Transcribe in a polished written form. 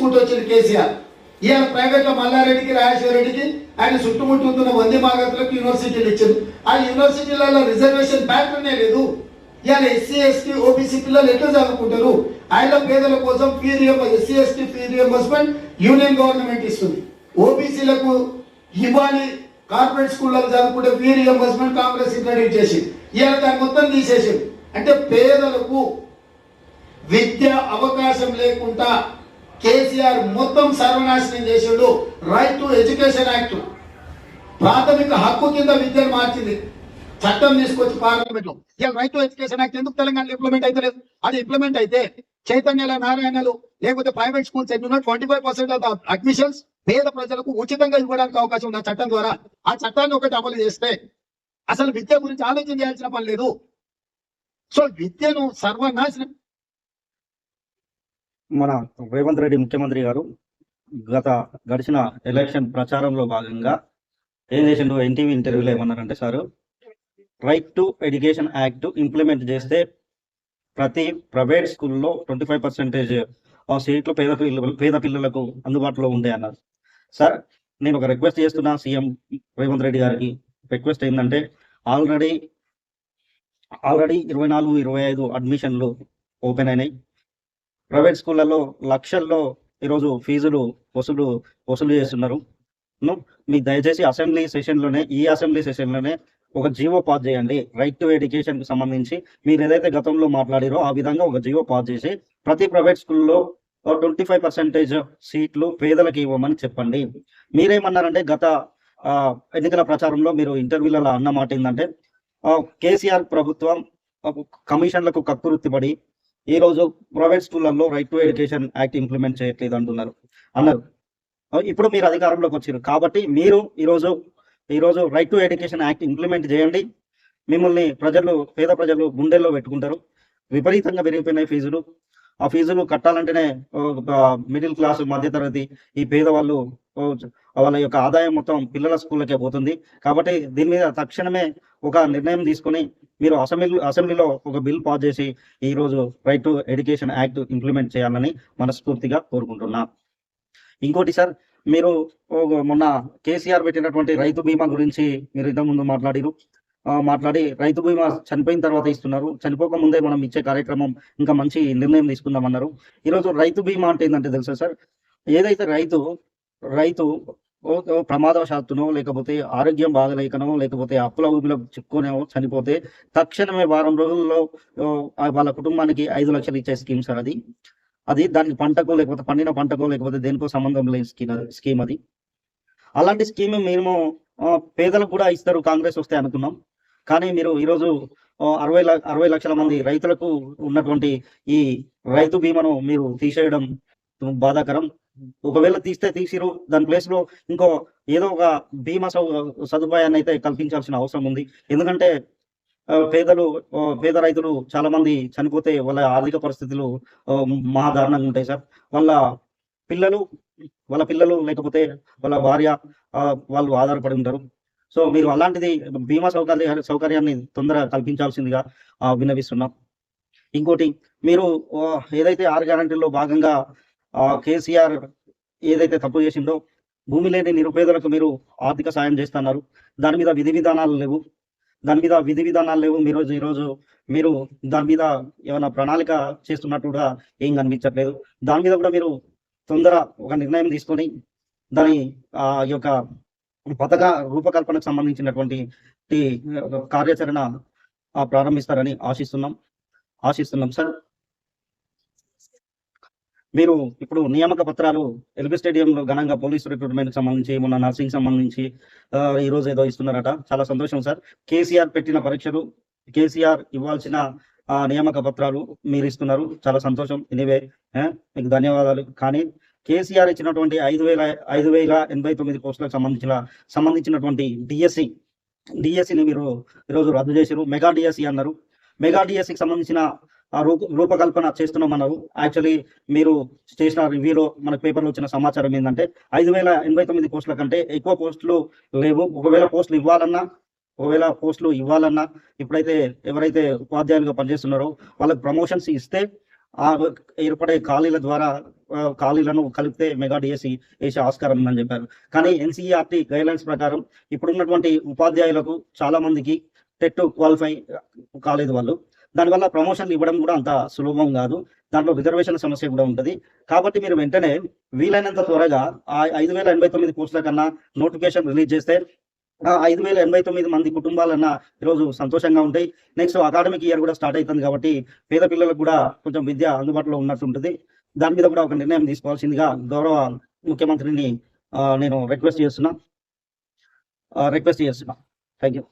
తీసుకుంటూ వచ్చింది కేసీఆర్. ఇవాళ ప్రైవేట్లో మల్లారెడ్డికి రాజేశ్వర రెడ్డికి ఆయన చుట్టుముట్టు ఉంటున్న వందే మాగతులకు యూనివర్సిటీలు ఇచ్చారు. ఆ యూనివర్సిటీలలో రిజర్వేషన్ ప్యాటర్నే లేదు. ఇవాళ ఎస్సీ ఎస్టీ ఓబీసీ పిల్లలు ఎట్లా చదువుకుంటారు? ఆయన పేదల కోసం SC ST fee reimbursement union government ఇస్తుంది. ఓబీసీలకు ఇవ్వాలి, కార్పొరేట్ స్కూళ్ళకు చదువుకుంటే ఫీ రియంబర్స్మెంట్ కాంగ్రెస్ ఇంట్రడ్యూస్ చేసి ఇవాళ దాన్ని మొత్తం తీసేసి, అంటే పేదలకు విద్య అవకాశం లేకుండా కేసీఆర్ మొత్తం సర్వనాశనం చేసాడు. రైట్ టు ఎడ్యుకేషన్ యాక్ట్ ప్రాథమిక హక్కు కింద విద్యను మార్చింది, చట్టం తీసుకొచ్చి పార్లమెంట్ లో. ఇవాళ రైట్ టు ఎడ్యుకేషన్ యాక్ట్ ఎందుకు తెలంగాణలో ఇంప్లిమెంట్ అయితే లేదు? అది ఇంప్లిమెంట్ అయితే చైతన్యాల నారాయణలు లేకపోతే ప్రైవేట్ స్కూల్స్ 25% ఆఫ్ అడ్మిషన్స్ పేద ప్రజలకు ఉచితంగా ఇవ్వడానికి అవకాశం ఉంది చట్టం ద్వారా. ఆ చట్టాన్ని ఒకటి అమలు చేస్తే అసలు విద్య గురించి ఆలోచన చేయాల్సిన పని లేదు. సో విద్యను సర్వనాశనం. మన రేవంత్ రెడ్డి ముఖ్యమంత్రి గారు గడిచిన ఎలక్షన్ ప్రచారంలో భాగంగా ఏం చేసిండు, ఎన్టీవీ ఇంటర్వ్యూలో ఏమన్నారంటే, sir right to education act implement చేస్తే ప్రతి ప్రైవేట్ స్కూల్లో 25% సీట్లు పేద పిల్లలకు అందుబాటులో ఉండే అన్నారు. సార్ నేను ఒక రిక్వెస్ట్ చేస్తున్నా సీఎం రేవంత్ రెడ్డి గారికి. రిక్వెస్ట్ ఏంటంటే ఆల్రెడీ 24-25 అడ్మిషన్లు ఓపెన్ అయినాయి. ప్రైవేట్ స్కూళ్ళలో లక్షల్లో ఈరోజు ఫీజులు వసూలు చేస్తున్నారు. మీకు దయచేసి ఈ అసెంబ్లీ సెషన్లోనే ఒక జీవో పాస్ చేయండి. రైట్ టు ఎడ్యుకేషన్కి సంబంధించి మీరు ఏదైతే గతంలో మాట్లాడారో ఆ విధంగా ఒక జీవో పాస్ చేసి ప్రతి ప్రైవేట్ స్కూల్లో 25% సీట్లు పేదలకు ఇవ్వమని చెప్పండి. మీరేమన్నారంటే గత ఎన్నికల ప్రచారంలో మీరు ఇంటర్వ్యూలలో అన్న మాట ఏంటంటే, కేసీఆర్ ప్రభుత్వం కమిషన్లకు కక్కుర్తిపడి ఈరోజు ప్రైవేట్ స్కూళ్ళల్లో right to education act implement చేయట్లేదు అన్నారు. ఇప్పుడు మీరు అధికారంలోకి వచ్చారు కాబట్టి మీరు ఈరోజు right to education act implement చేయండి. మిమ్మల్ని పేద ప్రజలు గుండెల్లో పెట్టుకుంటారు. విపరీతంగా పెరిగిపోయినాయి ఫీజులు. ఆ ఫీజులు కట్టాలంటేనే మిడిల్ క్లాస్ మధ్యతరగతి ఈ పేదవాళ్ళు వాళ్ళ యొక్క ఆదాయం మొత్తం పిల్లల స్కూళ్ళకే పోతుంది. కాబట్టి దీని మీద తక్షణమే ఒక నిర్ణయం తీసుకొని మీరు అసెంబ్లీలో ఒక బిల్ పాస్ చేసి ఈరోజు right to education act implement చేయాలని మనస్ఫూర్తిగా కోరుకుంటున్నా. ఇంకోటి సార్, మీరు మొన్న కేసీఆర్ పెట్టినటువంటి రైతు బీమా గురించి మీరు ఇంతకుముందు మాట్లాడి రైతు బీమా చనిపోయిన తర్వాత ఇస్తున్నారు, చనిపోక ముందే మనం ఇచ్చే కార్యక్రమం ఇంకా మంచి నిర్ణయం తీసుకుందామన్నారు. ఈరోజు రైతు బీమా అంటే ఏంటంటే తెలుసా సార్, ఏదైతే రైతు ప్రమాదవశాత్తునో లేకపోతే ఆరోగ్యం బాగలేకనో లేకపోతే అప్పుల ఊబిలో చిక్కునో చనిపోతే తక్షణమే వారం రోజుల్లో వాళ్ళ కుటుంబానికి 5 లక్షలు ఇచ్చే స్కీమ్ సార్ అది దానికి పంటకో లేకపోతే పండిన పంటకో లేకపోతే దేనికో సంబంధం లేని స్కీమ్ అది. అలాంటి స్కీమ్ మేము పేదలకు కూడా ఇస్తారు కాంగ్రెస్ వస్తే అనుకున్నాం. కానీ మీరు ఈరోజు 60 లక్షల మంది రైతులకు ఉన్నటువంటి ఈ రైతు బీమాను మీరు తీసేయడం బాధాకరం. ఒకవేళ తీసిరు దాని ప్లేస్ లో ఇంకో ఏదో ఒక బీమా సదుపాయాన్ని అయితే కల్పించాల్సిన అవసరం ఉంది. ఎందుకంటే పేద రైతులు చాలా మంది చనిపోతే వాళ్ళ ఆర్థిక పరిస్థితులు మహా దారుణంగా ఉంటాయి సార్. వాళ్ళ పిల్లలు లేకపోతే వాళ్ళ భార్య వాళ్ళు ఆధారపడి ఉంటారు. సో మీరు అలాంటిది బీమా సౌకర్యాన్ని తొందరగా కల్పించాల్సిందిగా విన్నవిస్తున్నాం. ఇంకోటి, మీరు ఏదైతే 6 గ్యారెంటీల్లో భాగంగా కేసీఆర్ ఏదైతే తప్పు చేసిందో భూమి లేని నిరుపేదలకు మీరు ఆర్థిక సాయం చేస్తున్నారు. దాని మీద విధి విధానాలు లేవు. ఈరోజు మీరు దాని మీద ఏమైనా ప్రణాళిక చేస్తున్నట్టుగా ఏం కనిపించట్లేదు. దాని మీద కూడా మీరు తొందర ఒక నిర్ణయం తీసుకొని దాని యొక్క పథక రూపకల్పనకు సంబంధించినటువంటి కార్యాచరణ ప్రారంభిస్తారని ఆశిస్తున్నాం సార్. మీరు ఇప్పుడు నియామక పత్రాలు ఎల్బీ స్టేడియంలో ఘనంగా పోలీసు రిక్రూట్మెంట్ సంబంధించి మొన్న నర్సింగ్ సంబంధించి ఈ రోజు ఏదో ఇస్తున్నారట. చాలా సంతోషం సార్. కేసీఆర్ పెట్టిన పరీక్షలు, కేసీఆర్ ఇవ్వాల్సిన నియామక పత్రాలు మీరు ఇస్తున్నారు, చాలా సంతోషం. ఎనీవే మీకు ధన్యవాదాలు. కానీ కేసీఆర్ ఇచ్చినటువంటి 5,089 పోస్టులకు సంబంధించినటువంటి డిఎస్సిని మీరు ఈరోజు రద్దు చేశారు. మెగా డిఎస్సి అన్నారు. మెగా డిఎస్సికి సంబంధించిన రూపకల్పన చేస్తున్నామన్నారు. యాక్చువల్లీ మీరు చేసిన రివ్యూలో మనకు పేపర్లో వచ్చిన సమాచారం ఏంటంటే 5,089 పోస్టుల కంటే ఎక్కువ పోస్టులు లేవు. ఒకవేళ పోస్టులు ఇవ్వాలన్నా ఇప్పుడైతే ఎవరైతే ఉపాధ్యాయులుగా పనిచేస్తున్నారో వాళ్ళకి ప్రమోషన్స్ ఇస్తే ఆ ఏర్పడే ఖాళీల ద్వారా ఖాళీలను కలిపితే మెగా డిఎస్సి వేసే ఆస్కారం ఉందని చెప్పారు. కానీ ఎన్సీఈఆర్టీ గైడ్లైన్స్ ప్రకారం ఇప్పుడున్నటువంటి ఉపాధ్యాయులకు చాలా మందికి టెట్ క్వాలిఫై కాలేదు వాళ్ళు. దానివల్ల ప్రమోషన్లు ఇవ్వడం కూడా అంత సులభం కాదు. దాంట్లో రిజర్వేషన్ సమస్య కూడా ఉంటుంది. కాబట్టి మీరు వెంటనే వీలైనంత త్వరగా ఆ 5089 పోస్టుల కన్నా నోటిఫికేషన్ రిలీజ్ చేస్తే ఆ 5089 మంది కుటుంబాలన్నా ఈరోజు సంతోషంగా ఉంటాయి. నెక్స్ట్ అకాడమిక్ ఇయర్ కూడా స్టార్ట్ అవుతుంది కాబట్టి పేద పిల్లలకు కూడా కొంచెం విద్య అందుబాటులో ఉన్నట్టు ఉంటుంది. దాని మీద కూడా ఒక నిర్ణయం తీసుకోవాల్సిందిగా గౌరవ ముఖ్యమంత్రిని నేను రిక్వెస్ట్ చేస్తున్నా. Thank you.